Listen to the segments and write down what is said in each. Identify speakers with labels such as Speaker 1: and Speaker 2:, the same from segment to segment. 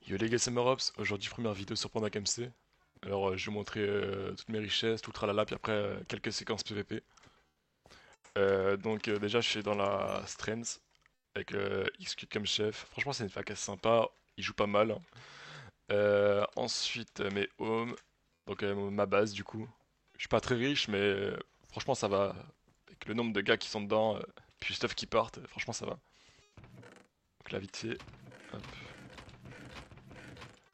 Speaker 1: Yo les gars, c'est Marops, aujourd'hui première vidéo sur Panda MC. Alors je vais vous montrer toutes mes richesses, tout le tralala, puis après quelques séquences PVP. Déjà je suis dans la Strength, avec XQ comme chef. Franchement c'est une fac assez sympa, il joue pas mal. Ensuite mes homes, ma base du coup. Je suis pas très riche mais franchement ça va. Avec le nombre de gars qui sont dedans, puis stuff qui partent, franchement ça va. Donc là vite fait, hop.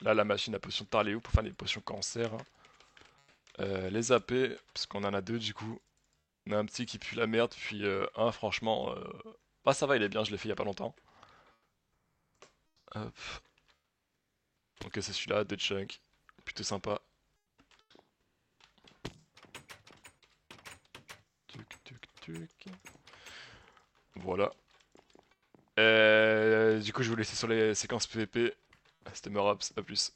Speaker 1: Là, la machine à potion de Tarléo pour faire des potions cancer, hein. Les AP, parce qu'on en a deux du coup. On a un petit qui pue la merde, puis un franchement... Bah ça va, il est bien, je l'ai fait il y a pas longtemps. Hop. Donc c'est celui-là, Dead Chunk. Plutôt sympa. Tuc, tuc, tuc. Voilà. Du coup je vais vous laisser sur les séquences PVP. C'était Muraps, à plus.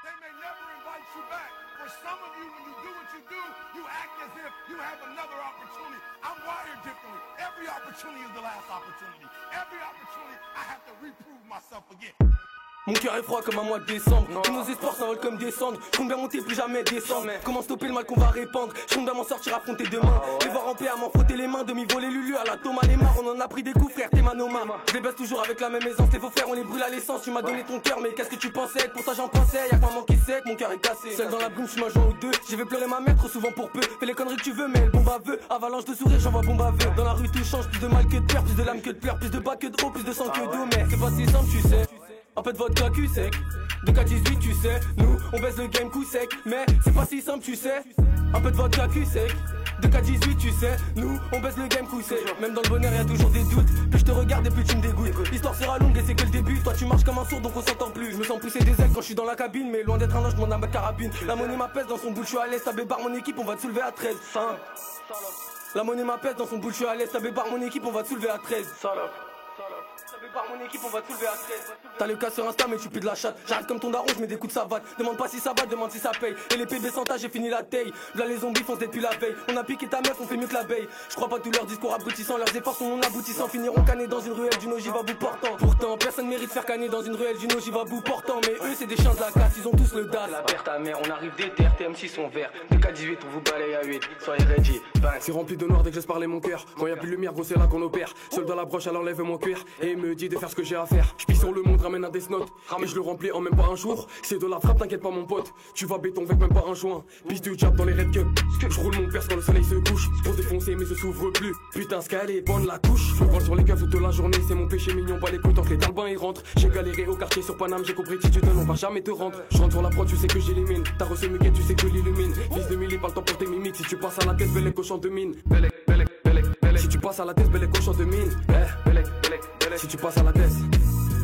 Speaker 2: They may never invite you back. For some of you, when you do what you do, you act as if you have another opportunity. I'm wired differently. Every opportunity is the last opportunity. Every opportunity, I have to reprove myself again.
Speaker 3: Mon cœur est froid comme un mois de décembre. Tous nos espoirs s'envolent comme des cendres. Je compte bien monter, plus jamais descendre. Comment stopper le mal qu'on va répandre? Je compte bien m'en sortir, affronter demain. Les voir en paix, à m'en frotter les mains. Demi-voler Lulu à la Thomas les marres. On en a pris des coups, frère, t'es manoma. Je les baisse toujours avec la même aisance. Tes faux frères, on les brûle à l'essence. Tu m'as donné ton cœur, mais qu'est-ce que tu pensais? Pour ça j'en pensais, y'a que maman qui sait que mon cœur est cassé. Seul dans la brume, je suis un joint ou deux. J'ai fait pleurer ma mère trop souvent pour peu. Fais les conneries que tu veux, mais elle bombe à vœux. Avalanche de sourires, j'envoie bombe à vœux. Dans la rue tout change, plus de mal que de peur, plus de lame que de pleurs, plus de bas que de haut, plus de sang que d'eau. Mais c'est pas si simple, tu sais. Un peu de vodka cul sec, de K18 tu sais. Nous on baisse le game coup sec, mais c'est pas si simple tu sais. Un peu de vodka cul sec, de K18 tu sais. Nous on baisse le game coup sec. Même dans le bonheur y'a toujours des doutes. Plus je te regarde et plus tu me dégoûtes. L'histoire sera longue et c'est que le début. Toi tu marches comme un sourd donc on s'entend plus. Je me sens pousser des ailes quand je suis dans la cabine. Mais loin d'être un ange, je demande à ma carabine. La monnaie m'apaise dans son boule, je suis à l'aise. Ça bébarre mon équipe, on va te soulever à 13. Hein. La monnaie m'apaise dans son boule, je suis à l'aise. Ça bébarre mon équipe, on va te soulever à 13. Par mon équipe, on va te soulever à 13. T'as le cas sur Insta, mais tu pues de la chatte. J'arrête comme ton daron, je mets des coups de savate. Demande pas si ça va, demande si ça paye. Et les PB sans j'ai fini la taille. Là, les zombies foncent depuis la veille. On a piqué ta meuf, on fait mieux que la veille. Je crois pas tous leurs discours abrutissants. Leurs efforts sont non aboutissants. Finiront canés dans une ruelle d'une ogive à bout portant. Pourtant, personne mérite de faire canner dans une ruelle d'une ogive à bout portant. Mais eux, c'est des chiens de la casse, ils ont tous le DAS. La perte ta mère, on arrive des terres, TM6 sont verts. DK18, on vous balaye à 8. Soyez ready.
Speaker 4: C'est rempli de noir dès que je laisse parler mon cœur. Quand y a plus de lumière, gros, c'est là qu'on opère. Seul dans la broche, elle enlève mon cuir. Et me dit de faire ce que j'ai à faire. Je pisse sur le monde, ramène un Death Note. Et je le remplis en même pas un jour. C'est de la frappe, t'inquiète pas mon pote. Tu vas béton avec même pas un joint. Pisse du jab dans les red cups. Je roule mon perce quand le soleil se couche. Pour défoncer mais je s'ouvre plus. Putain Sky est bonne la couche. Je me sur les caves toute la journée. C'est mon péché mignon, pas les couilles tant que les talbans ils rentrent. J'ai galéré au quartier sur Paname. J'ai compris que si tu donnes on va jamais te rendre. Je rentre sur la prod, tu sais que j'élimine. T'as reçu Muguet, tu sais que l'illumine. Fils de Milly, pas le temps pour tes mimiques. Si tu passes à la tête, belle cochon de mine. Si tu passes à la tête, belle cochon de mine. Si tu passes à la tête.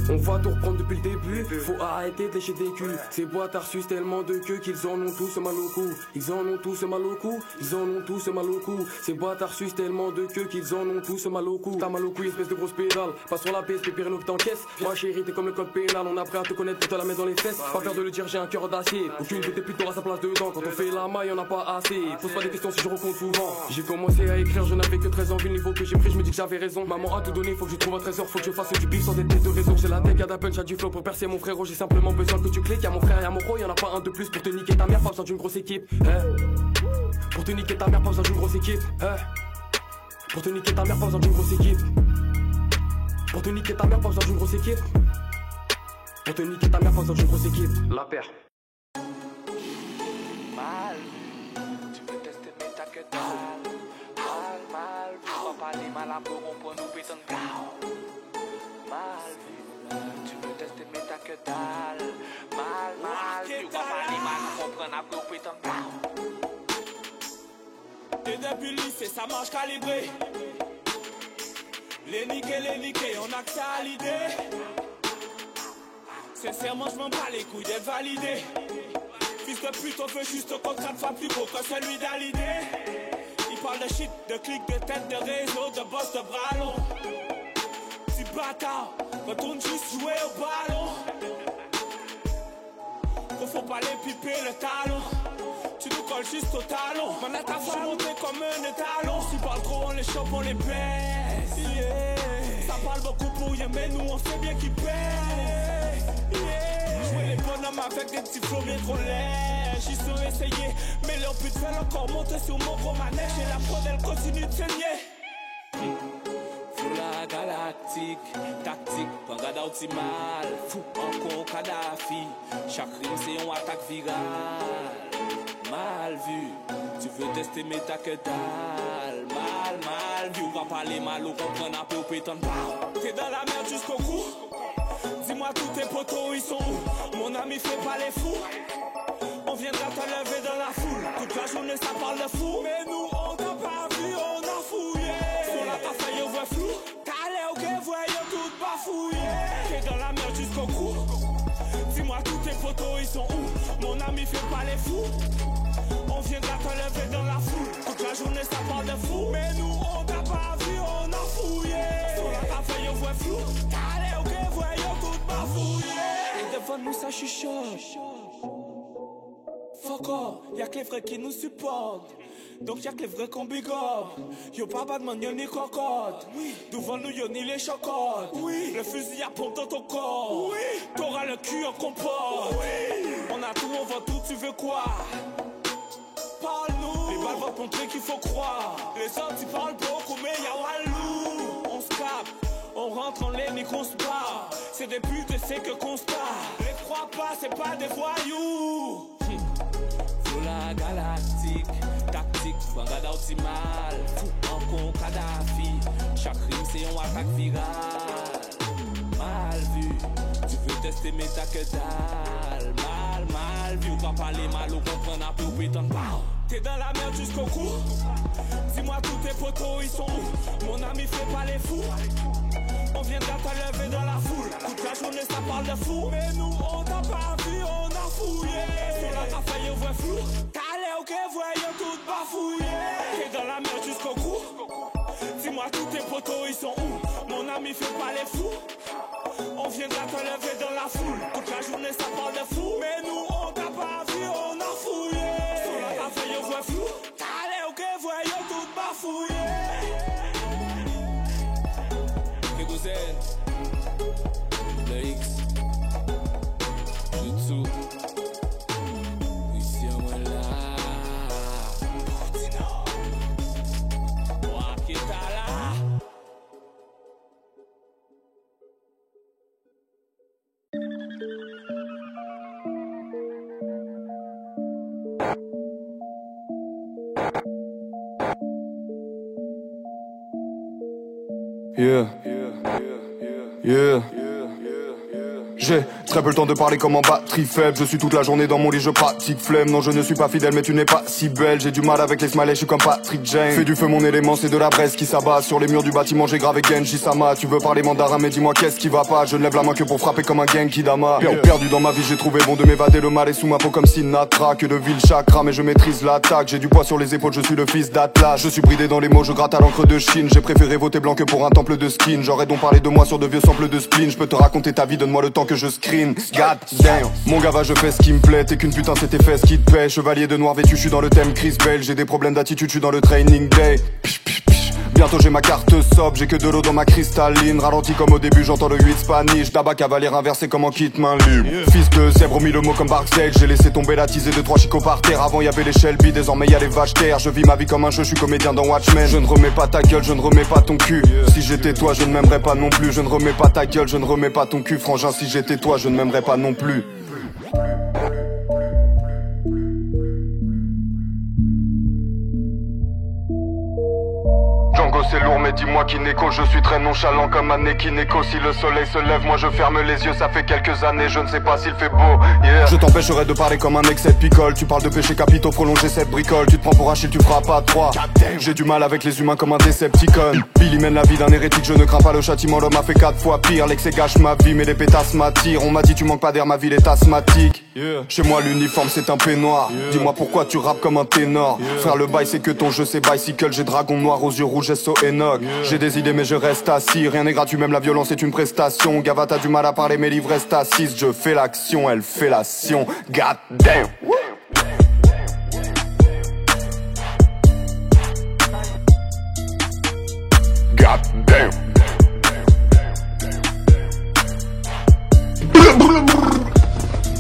Speaker 4: On va tout reprendre depuis le début. Faut arrêter de lécher des culs. Ces boîtes arsus tellement de queue qu'ils en ont tous mal au cou. Ils en ont tous mal au cou. Ils en ont tous mal au cou. Ces boîtes arsus tellement de queue qu'ils en ont tous mal au cou. T'as mal au cou, espèce de grosse pédale. Pas sur la PSP, pire nous que t'encaisses. Moi chérie, t'es comme le code pénal. On a appris à te connaître pour te la mettre dans les fesses. Pas peur de le dire, j'ai un cœur d'acier. Aucune de tes putes aura sa place dedans. Quand on fait la maille, y'en a pas assez. Pose pas des questions si je rencontre souvent. J'ai commencé à écrire, je n'avais que 13 ans. Vu le niveau que j'ai pris, je me dis que j'avais raison. Maman a tout donné, faut que je trouve un trésor. Faut que je fasse du bif sans être tête de réseau. J'ai la tech, y'a punch, du flow pour percer mon frérot. J'ai simplement besoin que tu cliques. Y'a mon frère, y'a mon gros, y'en a pas un de plus pour te niquer ta mère. Pas besoin d'une grosse équipe. Pour te niquer ta mère, pas besoin d'une grosse équipe. Pour te niquer ta mère, pas besoin d'une grosse équipe. Pour te niquer ta mère, pas besoin d'une grosse équipe. Pour te niquer ta mère, pas besoin d'une grosse équipe. La paire.
Speaker 5: Mal, tu veux tester mais t'as que dalle. Mal, faut pas parler mal à pour on peut nous péter un cao. Mal, tu veux tester mais t'as que dalle. Mal, faut pas parler mal à comprendre après on péter un cao.
Speaker 6: Et depuis le lycée, ça marche calibré. Les niqués, on a que ça à l'idée. Sincèrement, je m'en bats les couilles d'être validé. Fils de pute, on veut juste au contrat de fois plus beau que celui d'Hallyday. Il parle de shit, de clics, de tête, de réseau, de boss, de bras longs. Petit bâtard, retourne juste jouer au ballon. Faut pas les piper le talon. Tu nous colles juste au talon. Mon attaque va monter comme un étalon. Si parle trop, on les chopes, on les baisse. Ça parle beaucoup pour rien, mais nous on sait bien qu'ils pèsent. Jouer les bonhommes avec des petits flots bien trop lèges. Ils sont essayés, mais leur but fait encore monter sur mon gros manège. Et la prod elle continue de saigner. Foula galactique, tactique, pangada optimal. Fou encore Kadhafi. Chaque rime c'est une attaque virale. Mal vu, tu veux tester mais t'as que dalle. Mal vu, on va parler mal, on comprend un peu au péton. T'es dans la merde jusqu'au cou. Dis-moi tous tes potos ils sont où? Mon ami fait pas les fous. On viendra te lever dans la foule. Toute la journée ça parle de fou. Mais nous on t'a pas vu, on a fouillé. Sur la tasse on voit flou. T'allais ok, voyons tout bafouillé. T'es dans la merde jusqu'au cou. Dis-moi tous tes potos ils sont où? Mon ami fait pas les fous. On viendra te lever dans la foule. Toute la journée ça parle de fou. Mais nous on t'a pas vu, on a fouillé. Sur la tasse on voit flou. T'allais ok, voyons tout bafouillé. Et devant nous ça chuchote. Fuck off, y'a que les vrais qui nous supportent. Donc y'a que les vrais qu'on big up. Yo pas badman, y'a ni cocotte. Devant nous y'a ni les chocottes. Le fusil à pompe dans ton corps. T'auras le cul en compote. On a tout, on vend tout, tu veux quoi? Parle-nous. Les balles vont te montrer qu'il faut croire. Les autres ils parlent beaucoup mais y'a Walou. On se capte, on rentre en l'aine et qu'on se barre. C'est des putes et c'est que constat. Les crois pas, c'est pas des voyous. La galactique, tactique, pangada optimal. Fou encore Kadhafi. Chaque rime c'est une attaque virale. Mal vu, tu veux tester mais t'as que dalle. Mal vu, on va parler mal, on comprend un peu au péton. T'es dans la merde jusqu'au cou. Dis-moi tous tes potos ils sont où? Mon ami fait pas les fous. On viendra te lever dans la foule. Toute la journée ça parle de fou. Mais nous on t'a pas vu, on a fouillé. Sur la tasse on voit flou. T'allais ok, voyons tout bafouillé. T'es dans la merde jusqu'au cou. Dis-moi tous tes potos ils sont où? Mon ami fait pas les fous. On viendra te lever dans la foule. Toute la journée ça parle de fou. Mais nous on t'a pas vu, on a fouillé. Sur la tasse on voit flou. T'allais ok, voyons tout bafouillé. Le X Jutsu ici on est là Portino Wakitala.
Speaker 7: Yeah. J'ai très peu le temps de parler comme en batterie faible. Je suis toute la journée dans mon lit, je pratique flemme. Non je ne suis pas fidèle mais tu n'es pas si belle. J'ai du mal avec les smileys, je suis comme Patrick Jane. Fais du feu mon élément, c'est de la braise qui s'abat. Sur les murs du bâtiment j'ai gravé Genji Sama. Tu veux parler mandarin mais dis-moi qu'est-ce qui va pas. Je ne lève la main que pour frapper comme un Genki Dama. Perdu dans ma vie j'ai trouvé bon de m'évader. Le mal est sous ma peau comme Sinatra. Que de ville chakra mais je maîtrise l'attaque. J'ai du poids sur les épaules, je suis le fils d'Atlas. Je suis bridé dans les mots, je gratte à l'encre de Chine. J'ai préféré voter blanc que pour un temple de skin. J'aurais donc parlé de moi sur de vieux samples de spleen. Je peux te raconter ta vie, donne-moi le temps que je screen. God damn, mon gava je fais ce qui me plaît. T'es qu'une putain c'est tes fesses qui te paient. Chevalier de noir vêtu, je suis dans le thème Chris Bell. J'ai des problèmes d'attitude, je suis dans le training day. Bientôt j'ai ma carte sob, j'ai que de l'eau dans ma cristalline. Ralenti comme au début, j'entends le 8 Spanish. Tabac cavalier inversé comme en kit main libre. Fils de zèbre, mis le mot comme Barksdale. J'ai laissé tomber la tisée de 3 chicots par terre. Avant y'avait les Shelby, désormais y'a les vaches terres. Je vis ma vie comme un jeu, je suis comédien dans Watchmen. Je ne remets pas ta gueule, je ne remets pas ton cul. Si j'étais toi, je ne m'aimerais pas non plus. Je ne remets pas ta gueule, je ne remets pas ton cul. Frangin, si j'étais toi, je ne m'aimerais pas non plus. Django c'est lourd mais dis-moi qui n'écho. Je suis très nonchalant comme un Nekineko. Si le soleil se lève moi je ferme les yeux. Ça fait quelques années je ne sais pas s'il fait beau, yeah. Je t'empêcherai de parler comme un excès de picole. Tu parles de péché capitaux, prolonger cette bricole. Tu te prends pour un chill, tu feras pas 3. J'ai du mal avec les humains comme un Decepticon. Billy mène la vie d'un hérétique, je ne crains pas le châtiment. L'homme a fait 4 fois pire, l'excès gâche ma vie. Mais les pétasses m'attirent, on m'a dit tu manques pas d'air, ma ville est asthmatique, yeah. Chez moi l'uniforme c'est un peignoir, yeah. Dis-moi pourquoi tu rappes comme un ténor, yeah. Frère le bail c'est que ton jeu c'est bicycle. J'ai dragon noir aux yeux rouges SO Enoch, yeah. J'ai des idées mais je reste assis. Rien n'est gratuit, même la violence est une prestation. Gava t'as du mal à parler, mes livres restent assises. Je fais l'action, elle fait l'action. God damn. Goddamn.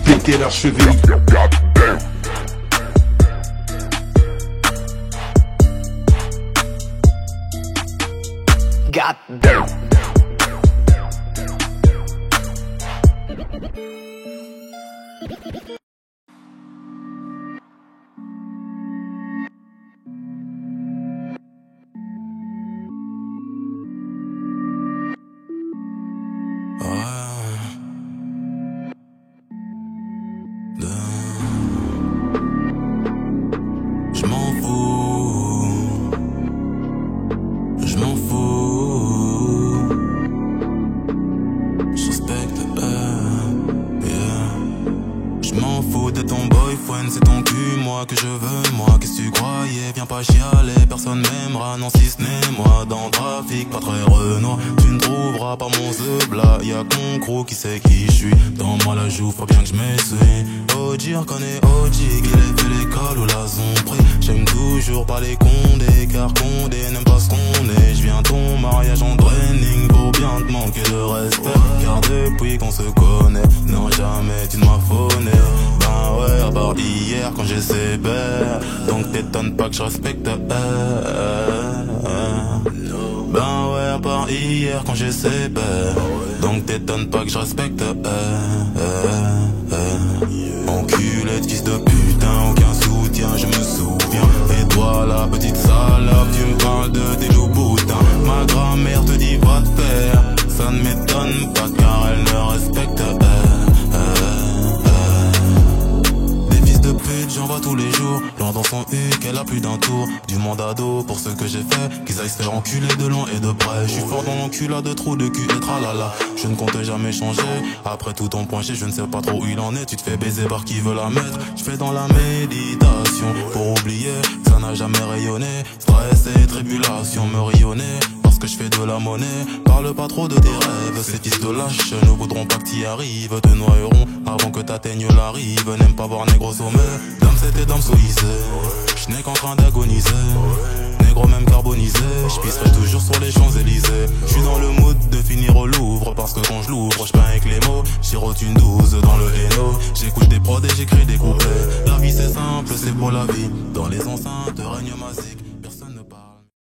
Speaker 8: Péter leur cheville.
Speaker 7: Goddamn. Goddamn.
Speaker 9: Je m'en fous, je m'en fous, je respecte, je m'en fous de ton boyfriend, c'est ton cul, moi que je veux, moi, qu'est-ce que tu croyais, viens pas chialer, personne m'aimera, non si ce n'est moi, dans le trafic, pas très Renoir, tu ne trouveras pas mon zebla, y'a qu'on crew qui sait qui je suis, dans moi la joue, faut bien que je m'essuie, OG, reconnaît OG, qu'il ait fait l'école ou la zombrée, j'aime toujours pas les condés, car Condé n'aime pas ce qu'on est, je viens ton mariage en training, pour bien te manquer de respect, car depuis qu'on se connaît, non jamais tu ne m'as phoné, ben ouais, à part hier quand j'ai sévère, donc t'étonnes pas que je respecte, ben ouais, à part hier quand j'ai sévère, donc t'étonnes pas que je respecte, enculé de fils de putain, aucun soutien, je me souviens. Et toi la petite salope, tu me parles de tes loups boutins. Ma grand-mère te dit va te faire, ça ne m'étonne pas car elle ne respecte. Des fils de pute, j'en vois tous les jours. Loin dans son huc, elle a plus d'un tour. Du monde ado pour ce que j'ai fait, qu'ils aillent se faire enculer de loin et de près. Je suis fort dans l'enculade de trous de cul et tralala. Je ne compte jamais changer. Après tout ton point G, je ne sais pas trop où il en est. Tu te fais baiser par qui veut la mettre. Je fais dans la méditation pour oublier que ça n'a jamais rayonné. Stress et tribulation me rayonner. Parce que je fais de la monnaie. Parle pas trop de tes rêves. Ces fils de lâches ne voudront pas que t'y arrives. Te noieront avant que t'atteignes la rive. N'aime pas voir négro sommet. Dame c'était dame soïsée. Je n'ai qu'en train d'agoniser. Négro même carbonisé. Je pisserai toujours sur les Champs-Élysées. Je suis dans le mood de finir au Louvre. Parce que quand je l'ouvre, je peins avec les mots. J'sirote une 12 dans le Hainaut. J'écoute des prods et j'écris des couplets. La vie c'est simple, c'est pour la vie. Dans les enceintes règne ma zik.